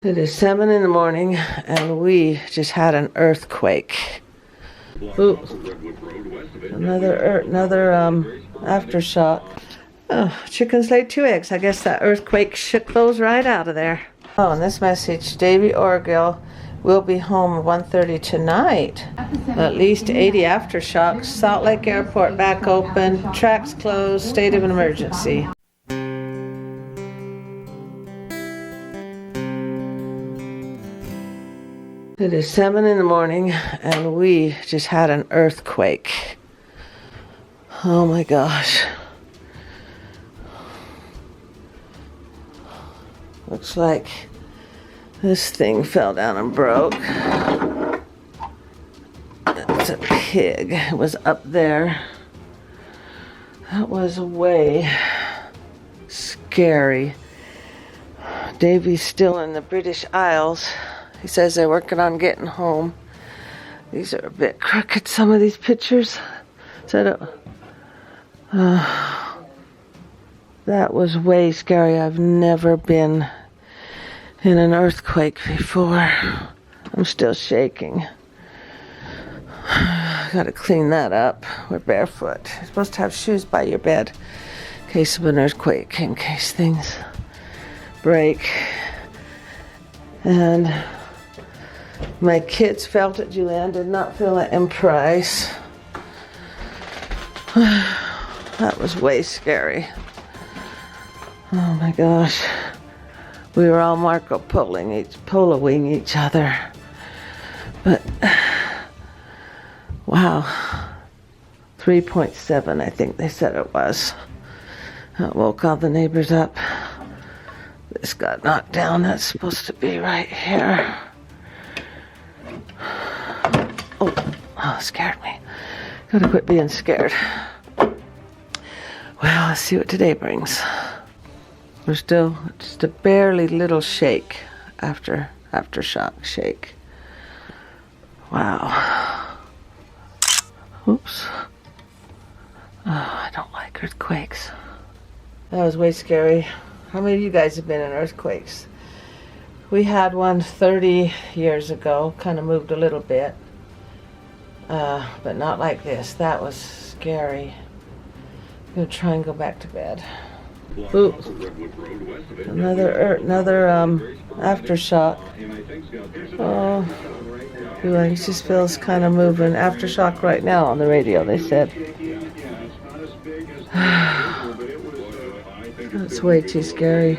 It is 7 in the morning and we just had an earthquake. Ooh. Another aftershock. Oh, chickens laid 2 eggs. I guess that earthquake shook those right out of there. Oh, and this message, Davey and April will be home at 1:30 tonight. At least 80 aftershocks. Salt Lake Airport back open. Tracks closed. State of an emergency. It is 7 in the morning and we just had an earthquake. Oh my gosh. Looks like this thing fell down and broke. It's a pig. It was up there. That was way scary. Davey's still in the British Isles. He says they're working on getting home. These are a bit crooked, some of these pictures. So that was way scary. I've never been in an earthquake before. I'm still shaking. Gotta clean that up. We're barefoot. You're supposed to have shoes by your bed in case of an earthquake, in case things break. And my kids felt it. Julianne did not feel it in Price. That was way scary. Oh my gosh. We were all Marco Poloing each other. But, wow. 3.7, I think they said it was. That woke all the neighbors up. This got knocked down. That's supposed to be right here. Oh, it scared me. Gotta quit being scared. Well, let's see what today brings. We're still just a barely little shake aftershock shake. Wow. Oops. Oh, I don't like earthquakes. That was way scary. How many of you guys have been in earthquakes? We had one 30 years ago, kind of moved a little bit, but not like this. That was scary. I'm gonna try and go back to bed. Ooh, another aftershock. Oh, it just feels kind of moving. Aftershock right now on the radio, they said. That's way too scary.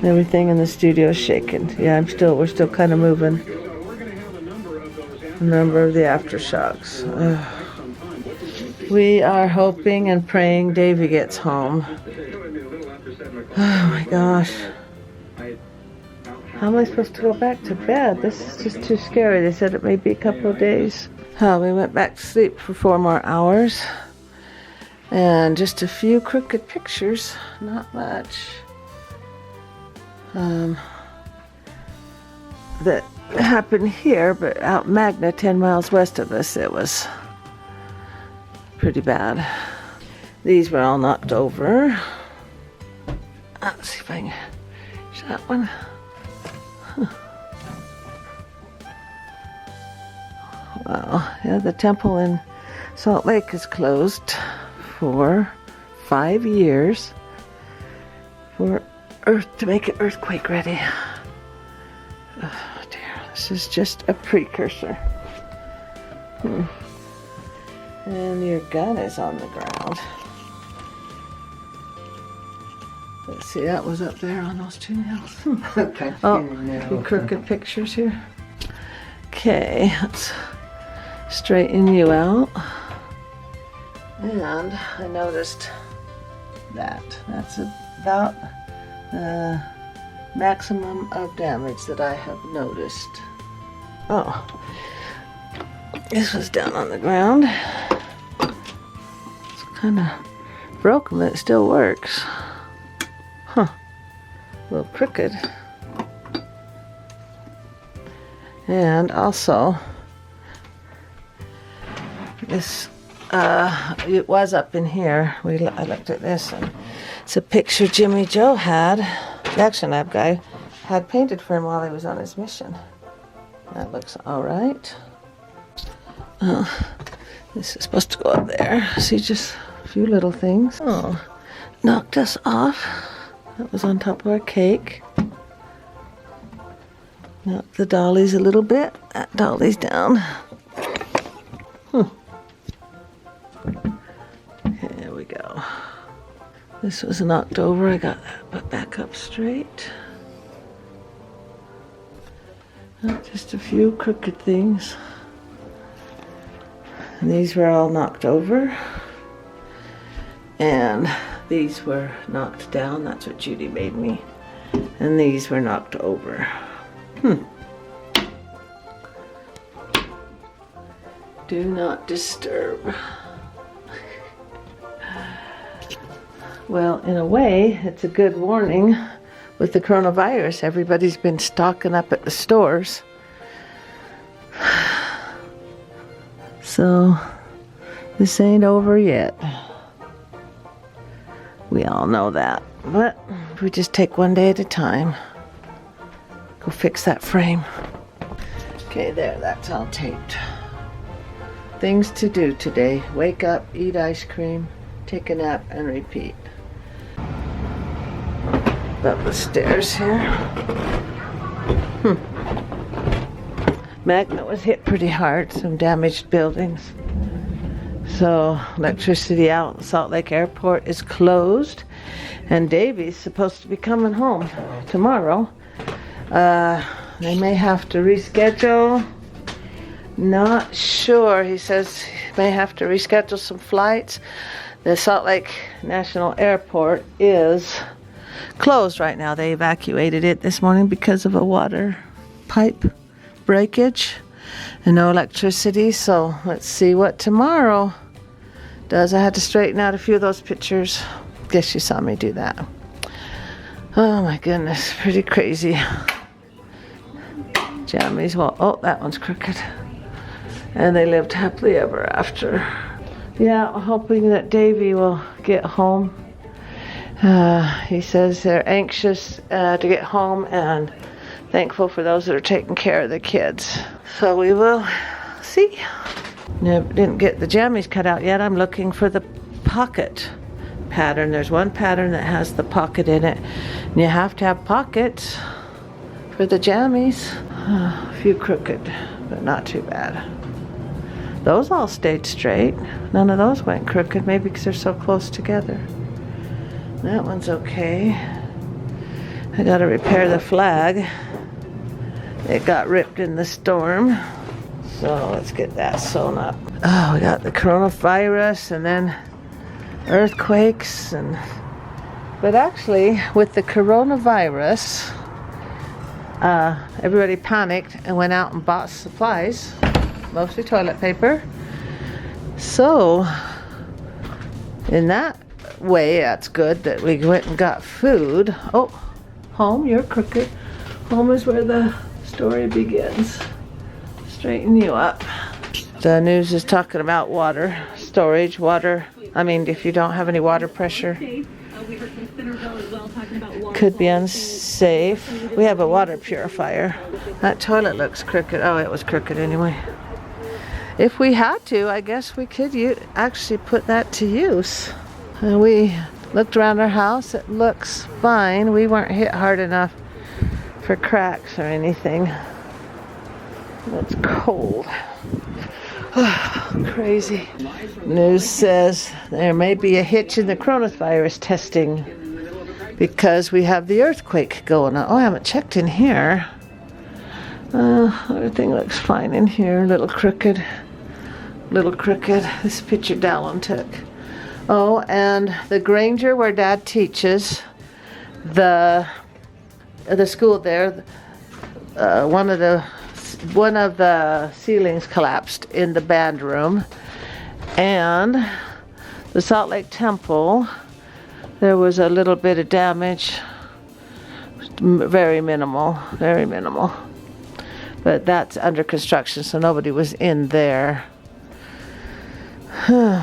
Everything in the studio is shaking. Yeah, we're still kind of moving. A number of the aftershocks. We are hoping and praying Davey gets home. Oh my gosh. How am I supposed to go back to bed? This is just too scary. They said it may be a couple of days. We went back to sleep for 4 more hours. And just a few crooked pictures. Not much. That happened here, but out Magna, 10 miles west of us, it was pretty bad. These were all knocked over. Let's see if I can use that one. Wow, yeah, the temple in Salt Lake is closed for 5 years for to make it earthquake ready. Oh dear, this is just a precursor. And your gun is on the ground. Let's see, that was up there on those 2 nails. Okay. Oh, few crooked pictures here. Okay, let's straighten you out. And I noticed that's about the maximum of damage that I have noticed. Oh, this was down on the ground. It's kind of broken, but it still works. Huh, a little crooked. And also, this it was up in here. I looked at this, and it's a picture Jimmy Joe had the Action Lab guy had painted for him while he was on his mission. That looks all right. This is supposed to go up there. See, just a few little things. Oh, knocked us off. That was on top of our cake. Knocked the dollies a little bit. That dolly's down. Here we go. This was knocked over. I got that put back up straight. Just a few crooked things. And these were all knocked over. And these were knocked down. That's what Judy made me. And these were knocked over. Do not disturb. Well, in a way, it's a good warning. With the coronavirus, everybody's been stocking up at the stores. So, this ain't over yet. We all know that. But we just take one day at a time. Go fix that frame. Okay, there, that's all taped. Things to do today. Wake up, eat ice cream, take a nap, and repeat. Up the stairs here. Magna was hit pretty hard, some damaged buildings. So electricity out at Salt Lake Airport is closed, and Davey's supposed to be coming home tomorrow. They may have to reschedule. Not sure. He says he may have to reschedule some flights. The Salt Lake National Airport is closed right now. They evacuated it this morning because of a water pipe breakage and no electricity. So let's see what tomorrow does. I had to straighten out a few of those pictures. Guess you saw me do that. Oh my goodness, pretty crazy. Jammies, well, oh, that one's crooked. And they lived happily ever after. Yeah, hoping that Davey will get home. He says they're anxious to get home and thankful for those that are taking care of the kids. So we will see. Didn't get the jammies cut out yet. I'm looking for the pocket pattern. There's one pattern that has the pocket in it. And you have to have pockets for the jammies. A few crooked, but not too bad. Those all stayed straight. None of those went crooked, maybe because they're so close together. That one's okay. I gotta repair the flag. It got ripped in the storm. So let's get that sewn up. Oh, we got the coronavirus and then earthquakes but actually with the coronavirus, everybody panicked and went out and bought supplies, mostly toilet paper. So in that way, that's good that we went and got food. Oh, home, you're crooked. Home is where the story begins. Straighten you up. The news is talking about water storage. If you don't have any water pressure, could be unsafe. We have a water purifier. That toilet looks crooked. Oh, it was crooked anyway. If we had to, I guess we could actually put that to use. We looked around our house. It looks fine. We weren't hit hard enough for cracks or anything. It's cold. Crazy. News says there may be a hitch in the coronavirus testing because we have the earthquake going on. Oh, I haven't checked in here. Everything looks fine in here. Little crooked. This picture Dallin took. Oh, and the Granger where Dad teaches, the school there, one of the ceilings collapsed in the band room, and the Salt Lake Temple, there was a little bit of damage, very minimal, but that's under construction, so nobody was in there.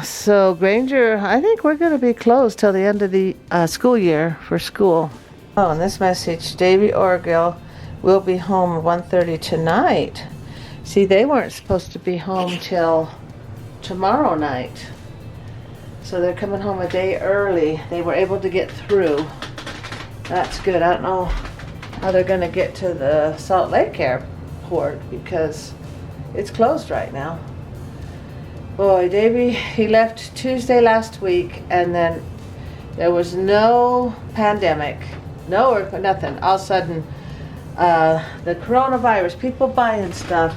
So Granger, I think we're going to be closed till the end of the school year for school. Oh, and this message, Davey Orgill will be home at 1:30 tonight. See, they weren't supposed to be home till tomorrow night. So they're coming home a day early. They were able to get through. That's good. I don't know how they're going to get to the Salt Lake airport because it's closed right now. Boy, Davey, he left Tuesday last week, and then there was no pandemic, no earthquake, nothing. All of a sudden, the coronavirus, people buying stuff,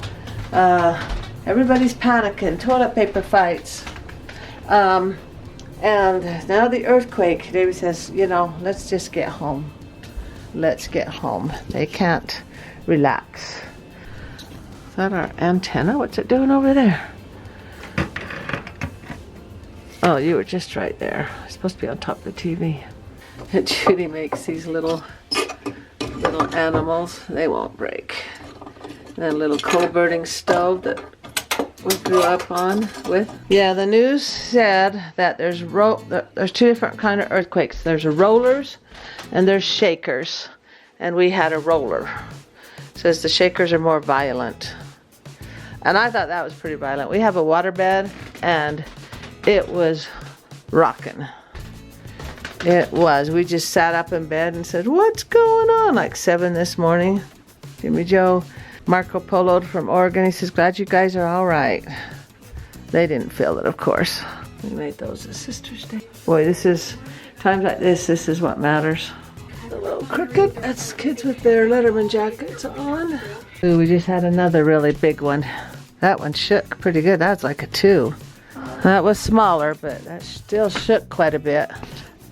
everybody's panicking, toilet paper fights, and now the earthquake. Davey says, you know, let's just get home. Let's get home. They can't relax. Is that our antenna? What's it doing over there? Oh, you were just right there. It's supposed to be on top of the TV. And Judy makes these little animals. They won't break. And a little coal-burning stove that we grew up on with. Yeah, the news said that there's two different kind of earthquakes. There's rollers and there's shakers. And we had a roller. It says the shakers are more violent. And I thought that was pretty violent. We have a waterbed and it was rocking. It was. We just sat up in bed and said, what's going on? Like 7 this morning. Jimmy Joe, Marco Polo'd from Oregon. He says, glad you guys are all right. They didn't feel it, of course. We made those at Sister's Day. Boy, this is, times like this is what matters. A little crooked. That's kids with their Letterman jackets on. Ooh, we just had another really big one. That one shook pretty good. That's like a 2. That was smaller, but that still shook quite a bit.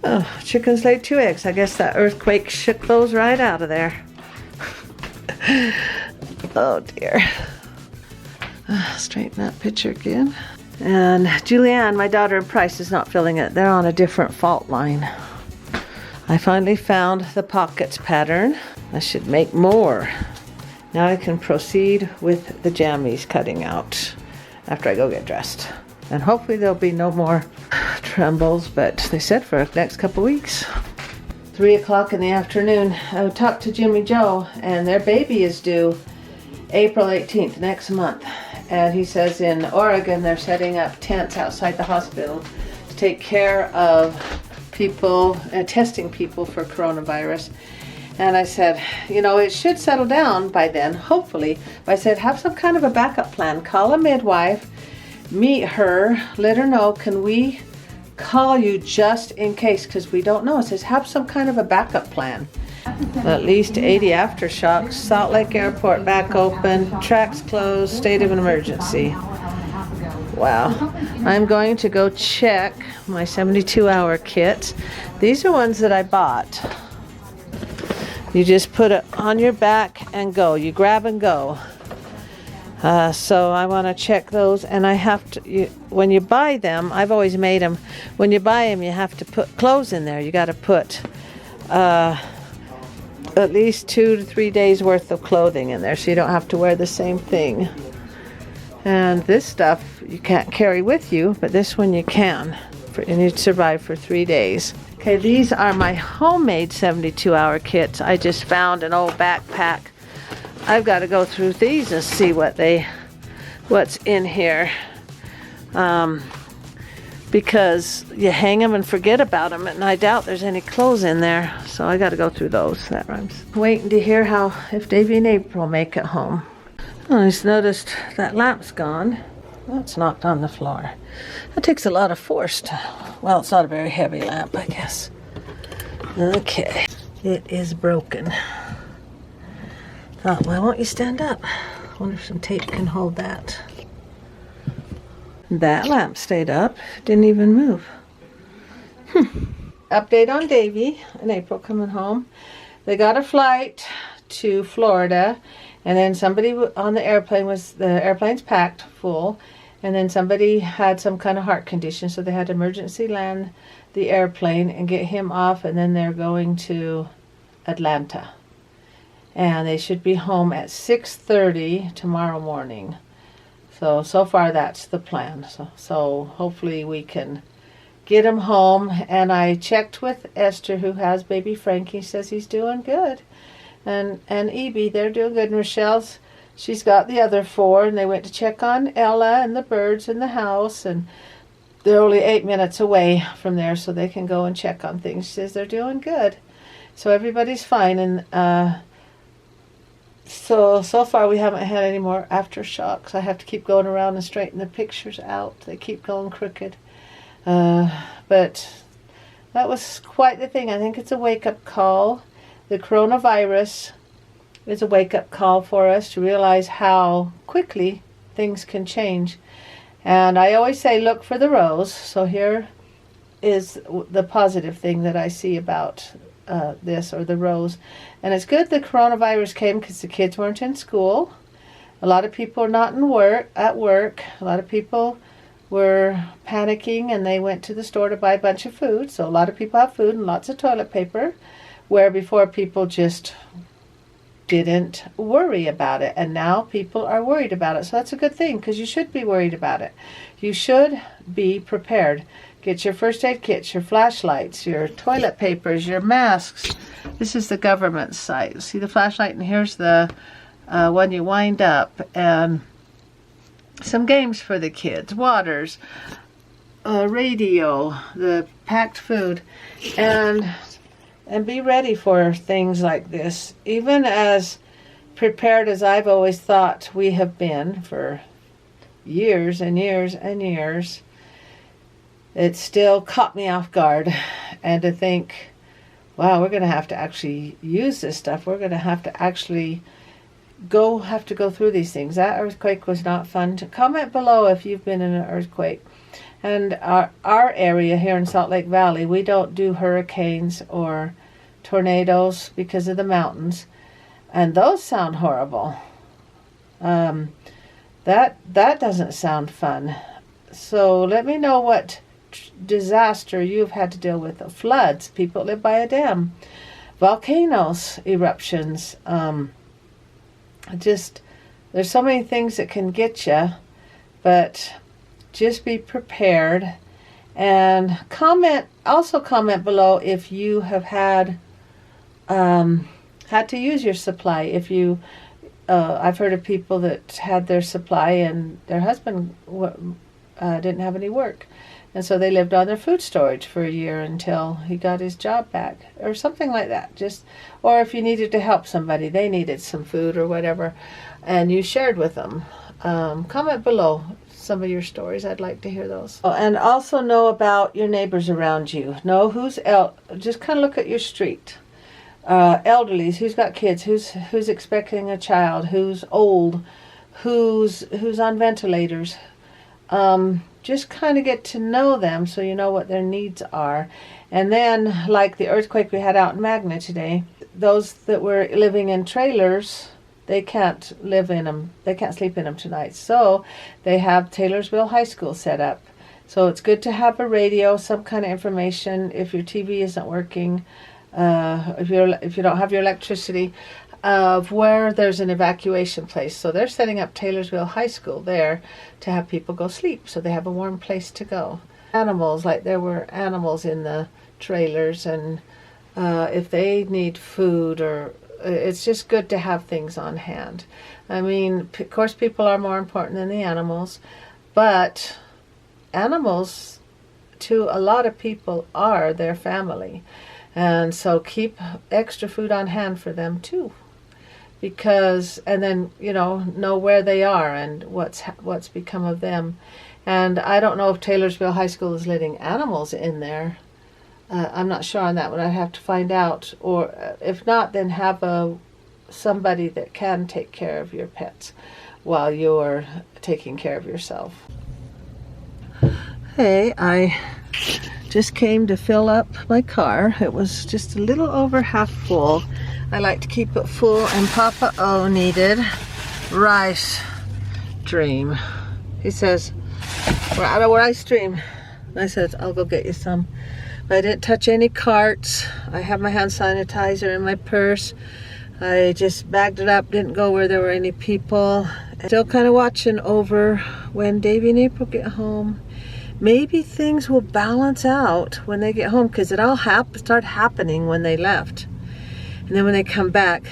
Oh, chickens laid 2 eggs. I guess that earthquake shook those right out of there. Oh dear. Straighten that picture again. And Julianne, my daughter in Price, is not feeling it. They're on a different fault line. I finally found the pockets pattern. I should make more. Now I can proceed with the jammies cutting out after I go get dressed. And hopefully there'll be no more trembles, but they said for the next couple weeks. 3 o'clock in the afternoon, I talked to Jimmy Joe, and their baby is due April 18th, next month. And he says in Oregon they're setting up tents outside the hospital to take care of people, testing people for coronavirus. And I said, you know, it should settle down by then, hopefully. But I said, have some kind of a backup plan. Call a midwife. Meet her, let her know, can we call you just in case, because we don't know. It says have some kind of a backup plan. At least 80 aftershocks, Salt Lake Airport back open, tracks closed, state of an emergency. Wow. I'm going to go check my 72-hour kits. These are ones that I bought. You just put it on your back and go. You grab and go. So I want to check those, and I have to, when you buy them, I've always made them, when you buy them you have to put clothes in there. You got to put at least 2 to 3 days worth of clothing in there so you don't have to wear the same thing. And this stuff you can't carry with you, but this one you can, and you'd survive for 3 days. Okay, these are my homemade 72-hour kits. I just found an old backpack. I've got to go through these and see what's in here, because you hang them and forget about them, and I doubt there's any clothes in there, so I got to go through those. That rhymes. Waiting to hear if Davey and April make it home. I just noticed that lamp's gone. Well, it's knocked on the floor. That takes a lot of force to, well, it's not a very heavy lamp, I guess. Okay, it is broken. Oh, why won't you stand up? I wonder if some tape can hold that. That lamp stayed up. Didn't even move. Update on Davey and April coming home. They got a flight to Florida, and then somebody on the airplane's packed full, and then somebody had some kind of heart condition, so they had to emergency land the airplane and get him off, and then they're going to Atlanta. And they should be home at 6:30 tomorrow morning. So far that's the plan. So hopefully we can get him home. And I checked with Esther, who has baby Frankie. Says he's doing good. And Evie, they're doing good. And Rochelle's, she's got the other 4, and they went to check on Ella and the birds in the house, and they're only 8 minutes away from there, so they can go and check on things. She says they're doing good. So everybody's fine, and so far we haven't had any more aftershocks. I have to keep going around and straighten the pictures out. They keep going crooked. But that was quite the thing. I think it's a wake-up call. The coronavirus is a wake-up call for us to realize how quickly things can change. And I always say, look for the rose. So here is the positive thing that I see about this, or the rose. And it's good the coronavirus came because the kids weren't in school. A lot of people are not at work. A lot of people were panicking, and they went to the store to buy a bunch of food. So a lot of people have food and lots of toilet paper, where before people just didn't worry about it, and now people are worried about it. So that's a good thing, because you should be worried about it. You should be prepared. Get your first aid kits, your flashlights, your toilet papers, your masks. This is the government site. See the flashlight, and here's the one you wind up, and some games for the kids, waters, radio, the packed food, and be ready for things like this. Even as prepared as I've always thought we have been for years and years and years, it still caught me off guard. And to think, wow, we're going to have to actually use this stuff. We're going to have to actually go through these things. That earthquake was not fun. Comment below if you've been in an earthquake. And our area here in Salt Lake Valley, we don't do hurricanes or tornadoes because of the mountains, and those sound horrible. That doesn't sound fun. So let me know what disaster you've had to deal with. Floods, people live by a dam, volcanoes, eruptions. Just, there's so many things that can get you, but just be prepared. And also comment below if you have had to use your supply. If you, I've heard of people that had their supply and their husband didn't have any work, and so they lived on their food storage for a year until he got his job back, or something like that. Just, or if you needed to help somebody, they needed some food or whatever, and you shared with them. Comment below some of your stories. I'd like to hear those. Oh, and also know about your neighbors around you. Know who's just kind of look at your street. Elderlies, who's got kids, who's expecting a child, who's old, who's on ventilators. Just kind of get to know them so you know what their needs are. And then, like the earthquake we had out in Magna today, those that were living in trailers, they can't live in them. They can't sleep in them tonight. So they have Taylorsville High School set up. So it's good to have a radio, some kind of information if your TV isn't working, if you don't have your electricity, of where there's an evacuation place. So they're setting up Taylorsville High School there to have people go sleep, so they have a warm place to go. Animals, like there were animals in the trailers, and if they need food, or it's just good to have things on hand. I mean, of course, people are more important than the animals, but animals to a lot of people are their family, and so keep extra food on hand for them too. Because, and then, know where they are and what's become of them. And I don't know if Taylorsville High School is letting animals in there. I'm not sure on that one. I'd have to find out. Or if not, then have somebody that can take care of your pets while you're taking care of yourself. Hey, I just came to fill up my car. It was just a little over half full. I like to keep it full, and Papa O needed rice dream. He says, we're out of rice dream. I said, I'll go get you some. But I didn't touch any carts. I have my hand sanitizer in my purse. I just bagged it up, didn't go where there were any people. Still kind of watching over when Davey and April get home, maybe things will balance out when they get home, because it all started happening when they left. And then when they come back,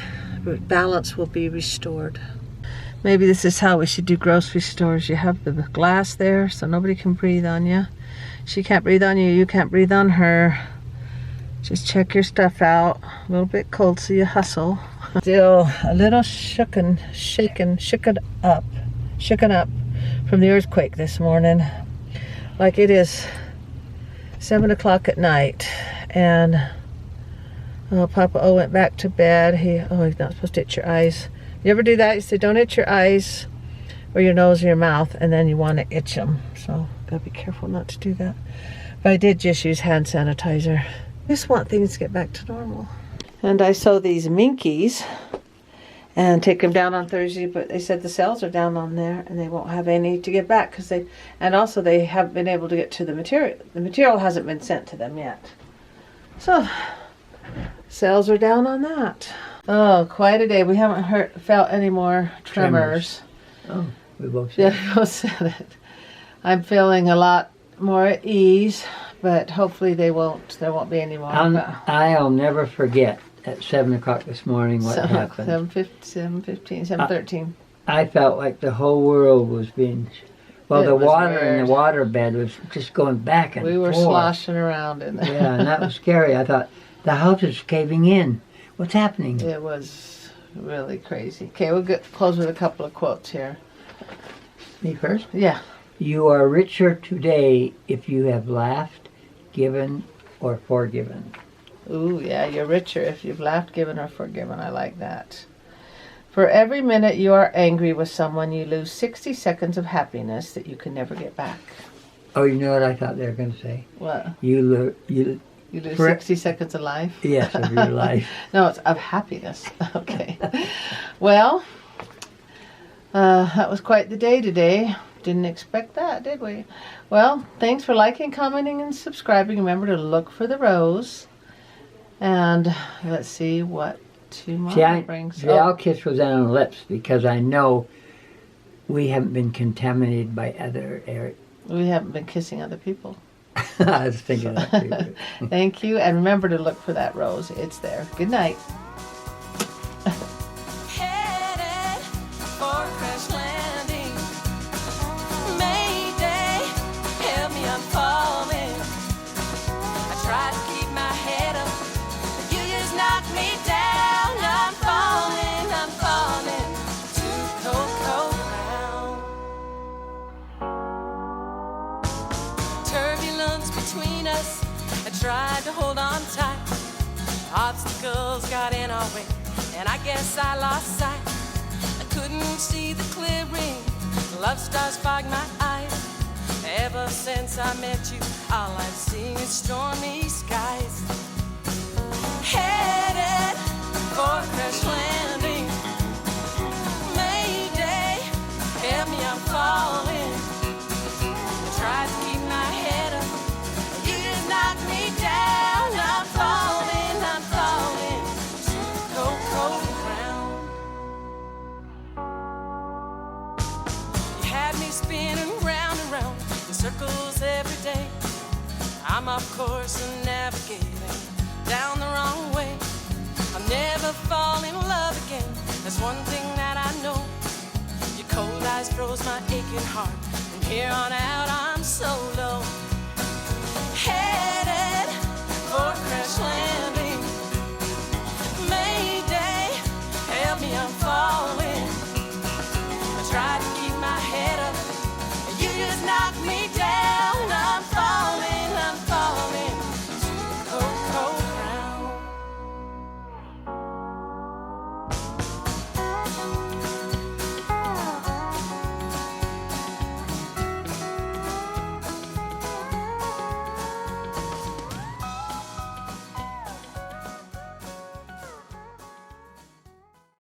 balance will be restored. Maybe this is how we should do grocery stores. You have the glass there so nobody can breathe on you. She can't breathe on you, you can't breathe on her. Just check your stuff out. A little bit cold, so you hustle. Still a little shaken up from the earthquake this morning. Like it is 7 o'clock at night, and Papa O went back to bed. He's not supposed to itch your eyes. You ever do that? You say don't itch your eyes or your nose or your mouth, and then you want to itch them. So gotta be careful not to do that. But I did just use hand sanitizer. I just want things to get back to normal. And I saw these minkies and take them down on Thursday, but they said the sales are down on there and they won't have any to get back, because they haven't been able to get to the material. The material hasn't been sent to them yet. So sales are down on that. Oh, quite a day. We haven't felt any more tremors. Oh, we both said it. Yeah, we both said it. I'm feeling a lot more at ease, but hopefully there won't be any more. I'll never forget at 7 o'clock this morning what happened. 7:15, 7:13. I felt like the whole world was being... Well, the water in the water bed was just going back and forth. We were sloshing around in there. Yeah, and that was scary. I thought, the house is caving in. What's happening? It was really crazy. Okay, we'll close with a couple of quotes here. Me first? Yeah. You are richer today if you have laughed, given, or forgiven. Ooh, yeah, you're richer if you've laughed, given, or forgiven. I like that. For every minute you are angry with someone, you lose 60 seconds of happiness that you can never get back. Oh, you know what I thought they were going to say? What? You lose 60 seconds of life? Yes, of your life. No, it's of happiness. Okay. Well, that was quite the day today. Didn't expect that, did we? Well, thanks for liking, commenting, and subscribing. Remember to look for the rose. And let's see what tomorrow brings. The I'll kiss was on the lips because I know we haven't been contaminated by other areas. We haven't been kissing other people. I was thinking that too. Thank you, and remember to look for that rose. It's there. Good night. Headed for crash landing. Mayday, help me, I'm falling. I try to keep my head up, but you just knock me down. I'm falling to cold, cold ground. Turbulence between us, I tried to hold on tight. Obstacles got in our way, and I guess I lost sight. I couldn't see the clearing, love stars fogged my eyes. Ever since I met you, all I've seen is stormy skies. Headed for crash landing. Mayday, help me, I'm falling. I tried to keep my head up, you just knocked me down. I'm falling to cold, cold ground. You had me spinning round and round in circles every day. I'm off course and navigating down the wrong way. I'll never fall in love again, that's one thing that I know. Your cold eyes froze my aching heart, from here on out I'm so low. Headed for crash landing.